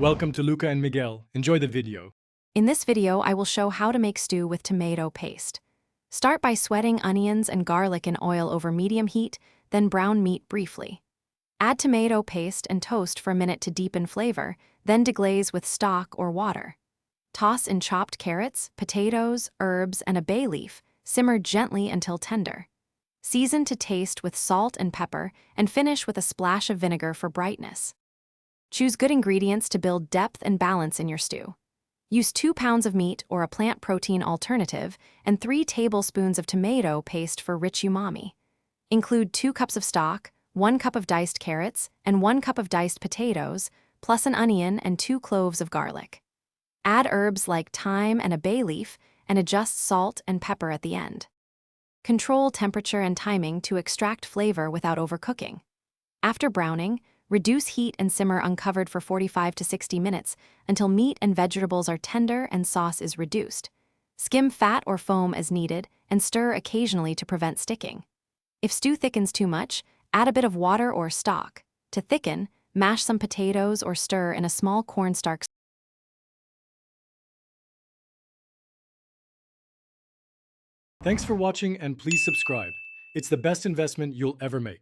Welcome to Luca and Miguel. Enjoy the video. In this video, I will show how to make stew with tomato paste. Start by sweating onions and garlic in oil over medium heat, then brown meat briefly. Add tomato paste and toast for a minute to deepen flavor, then deglaze with stock or water. Toss in chopped carrots, potatoes, herbs, and a bay leaf. Simmer gently until tender. Season to taste with salt and pepper, and finish with a splash of vinegar for brightness. Choose good ingredients to build depth and balance in your stew. Use 2 pounds of meat or a plant protein alternative and 3 tablespoons of tomato paste for rich umami. Include 2 cups of stock, 1 cup of diced carrots, and 1 cup of diced potatoes, plus an onion and 2 cloves of garlic. Add herbs like thyme and a bay leaf, and adjust salt and pepper at the end. Control temperature and timing to extract flavor without overcooking. After browning, reduce heat and simmer uncovered for 45 to 60 minutes until meat and vegetables are tender and sauce is reduced. Skim fat or foam as needed and stir occasionally to prevent sticking. If stew thickens too much, add a bit of water or stock. To thicken, mash some potatoes or stir in a small cornstarch. Thanks for watching and please subscribe. It's the best investment you'll ever make.